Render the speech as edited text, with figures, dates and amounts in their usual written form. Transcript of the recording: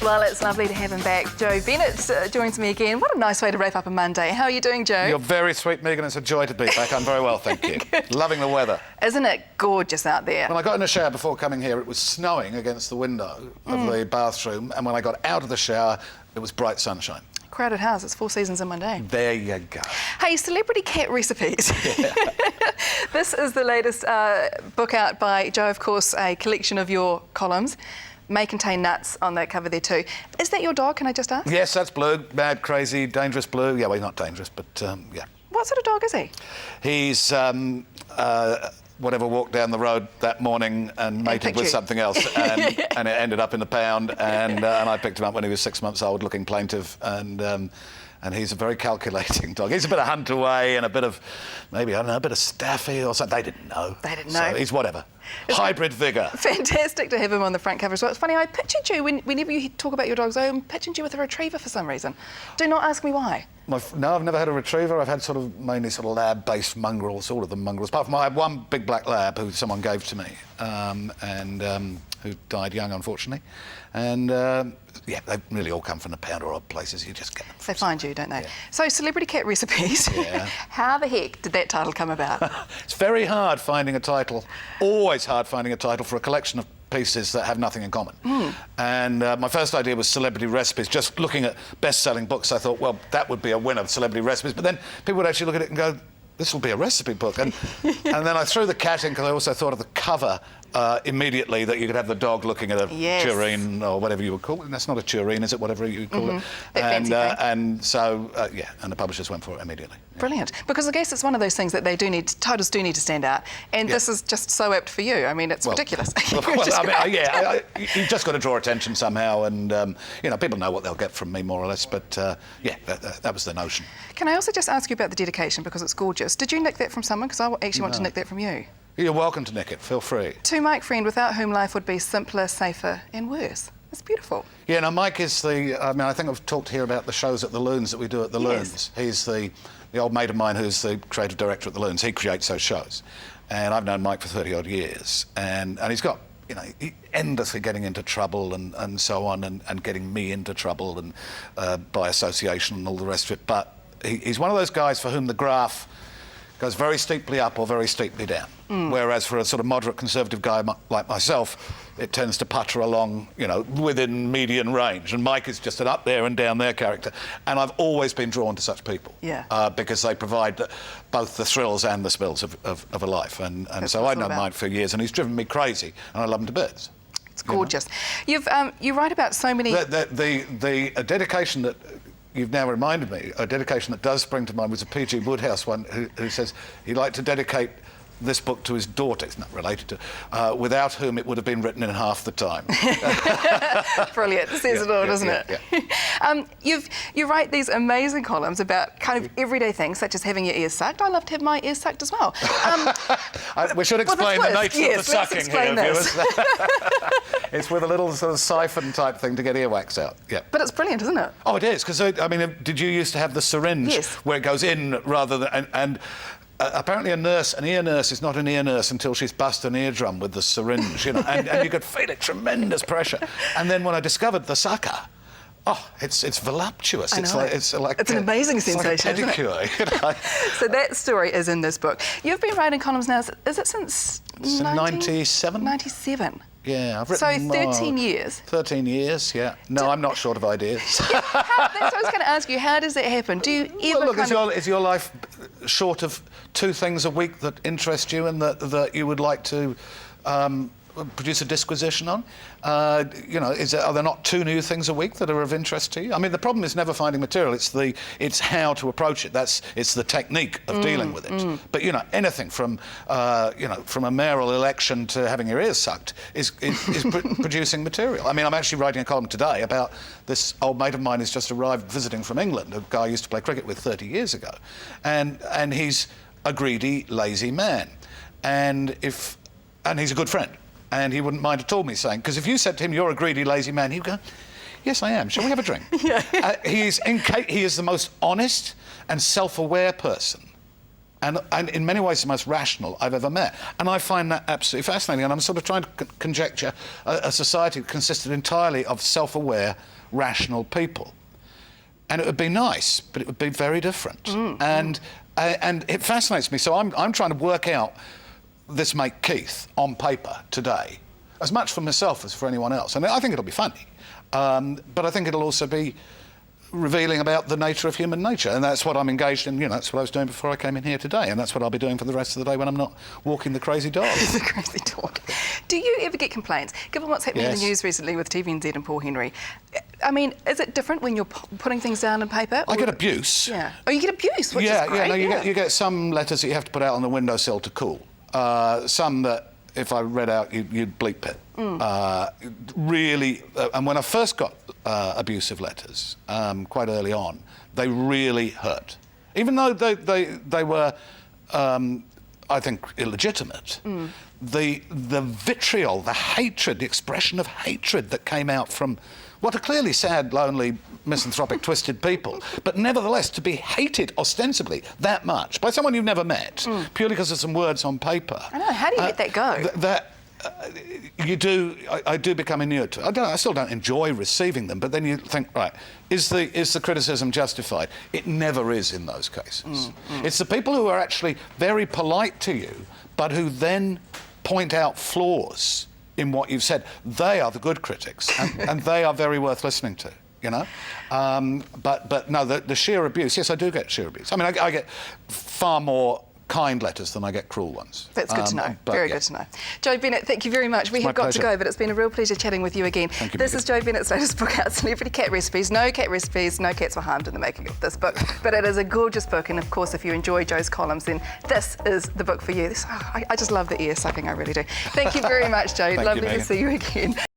Well, it's lovely to have him back. Joe Bennett joins me again. What a nice way to wrap up a Monday. How are you doing, Joe? You're very sweet, Megan. It's a joy to be back. I'm very well, thank you. Loving the weather. Isn't it gorgeous out there? When I got in the shower before coming here, it was snowing against the window of the bathroom, and when I got out of the shower, it was bright sunshine. Crowded house. It's 4 seasons in one day. There you go. Hey, celebrity cat recipes. Yeah. This is the latest book out by Joe, of course, a collection of your columns. May contain nuts on the cover there too. Is that your dog, can I just ask? Yes, that's Blue. Mad, crazy, dangerous Blue. Yeah, well, he's not dangerous, but yeah. What sort of dog is he? He's whatever walked down the road that morning and mated with something else, and it ended up in the pound, and I picked him up when he was 6 months old, looking plaintive, and he's a very calculating dog. He's a bit of Hunt Away and a bit of, maybe, I don't know, a bit of Staffy or something. They didn't know. They didn't know. So he's whatever. Hybrid vigour. Fantastic to have him on the front cover as well. It's funny, I pictured you, whenever you talk about your dogs, I'm picturing you with a retriever for some reason. Do not ask me why. No, I've never had a retriever. I've had sort of mainly sort of lab-based mongrels, all of them mongrels. Apart from I had one big black lab who someone gave to me, who died young, unfortunately. And yeah, they really all come from the pound or odd places. You just get them. They find you, don't they? Yeah. So, celebrity cat recipes. Yeah. How the heck did that title come about? It's very hard finding a title. Always hard finding a title for a collection of pieces that have nothing in common. And my first idea was celebrity recipes. Just looking at best-selling books, I thought, well, that would be a winner, celebrity recipes. But then people would actually look at it and go, this will be a recipe book. And then I threw the cat in because I also thought of the cover immediately, that you could have the dog looking at a tureen or whatever you would call it. That's not a tureen, is it? Whatever you would call it. And so, yeah, and the publishers went for it immediately. Yeah. Brilliant. Because I guess it's one of those things that they do need, titles do need to stand out. And this is just so apt for you. I mean, it's ridiculous. You've just got to draw attention somehow, and you know, people know what they'll get from me more or less. But yeah, that was the notion. Can I also just ask you about the dedication, because it's gorgeous? Did you nick that from someone? Because I actually want to nick that from you. You're welcome to nick it. Feel free. To Mike Friend, without whom life would be simpler, safer, and worse. It's beautiful. Yeah, now Mike is the. I mean, I think I've talked here about the shows at the Loons that we do at the Loons. He's the old mate of mine who's the creative director at the Loons. He creates those shows, and I've known Mike for 30-odd years, and he's got, you know, endlessly getting into trouble and so on, and getting me into trouble and by association and all the rest of it. But he's one of those guys for whom the graph goes very steeply up or very steeply down. Whereas for a sort of moderate conservative guy like myself, it tends to putter along, you know, within median range. And Mike is just an up there and down there character. And I've always been drawn to such people. Yeah. Because they provide both the thrills and the spills of a life. And so I've known Mike for years, and he's driven me crazy, and I love him to bits. It's gorgeous. You know? You write about so many... The dedication that... You've now reminded me, a dedication that does spring to mind was a P.G. Wodehouse one, who says he'd like to dedicate this book to his daughter. It's not related to, without whom it would have been written in half the time. Brilliant. Says it all, doesn't it? Yeah. You write these amazing columns about kind of everyday things, such as having your ears sucked. I love to have my ears sucked as well. We should explain the nature of the sucking here, viewers. It's with a little sort of siphon type thing to get earwax out. Yeah. But it's brilliant, isn't it? Oh, it is, because, I mean, did you used to have the syringe where it goes in rather than... apparently an ear nurse is not an ear nurse until she's bust an eardrum with the syringe, you know, and you could feel it, tremendous pressure. And then when I discovered the sucker, oh, it's voluptuous. I know. It's an amazing sensation, like a pedicure, isn't it? You know? So that story is in this book. You've been writing columns now, is it since 97? 97. Yeah, I've written... So 13 years? 13 years, yeah. No, I'm not short of ideas. Yeah, that's what I was going to ask you. How does that happen? Do you ever is your life short of 2 things a week that interest you and that you would like to produce a disquisition on? You know, are there not 2 new things a week that are of interest to you? I mean, the problem is never finding material. It's how to approach it. It's the technique of dealing with it. But you know, anything from you know, from a mayoral election to having your ears sucked is producing material. I mean, I'm actually writing a column today about this old mate of mine who's just arrived visiting from England, a guy I used to play cricket with 30 years ago, and he's a greedy, lazy man, and he's a good friend. And he wouldn't mind at all me saying, because if you said to him, you're a greedy, lazy man, he'd go, yes, I am. Shall we have a drink? He is the most honest and self-aware person And in many ways the most rational I've ever met. And I find that absolutely fascinating. And I'm sort of trying to conjecture a society that consisted entirely of self-aware, rational people. And it would be nice, but it would be very different. And it fascinates me. So I'm trying to work out this Make Keith on paper today, as much for myself as for anyone else. And I think it'll be funny. But I think it'll also be revealing about the nature of human nature, and that's what I'm engaged in. You know, that's what I was doing before I came in here today, and that's what I'll be doing for the rest of the day when I'm not walking the crazy dog. The crazy dog. Do you ever get complaints, given what's happening in the news recently with TVNZ and Paul Henry? I mean, is it different when you're putting things down on paper? I get abuse. Yeah. Oh, you get abuse, which is great. No, you get some letters that you have to put out on the windowsill to cool. Some that, if I read out, you'd bleep it. Really, and when I first got abusive letters, quite early on, they really hurt. Even though they were, I think, illegitimate, the vitriol, the hatred, the expression of hatred that came out from what are clearly sad, lonely, misanthropic, twisted people, but nevertheless to be hated ostensibly that much by someone you've never met, purely because of some words on paper. I know, how do you let that go? I do become inured to it. I still don't enjoy receiving them, but then you think, right, is the criticism justified? It never is in those cases. It's the people who are actually very polite to you, but who then point out flaws in what you've said. They are the good critics, and they are very worth listening to, you know? But no, the sheer abuse, yes, I do get sheer abuse. I mean, I get far more kind letters than I get cruel ones. That's good to know. Very good to know. Joe Bennett, thank you very much. We have got to go, but it's been a real pleasure chatting with you again. Thank you, this is Joe Bennett's latest book out, Celebrity Cat Recipes. No cat recipes, no cats were harmed in the making of this book, but it is a gorgeous book, and of course, if you enjoy Joe's columns, then this is the book for you. I just love the ear sucking, I really do. Thank you very much, Joe. Lovely to see you again.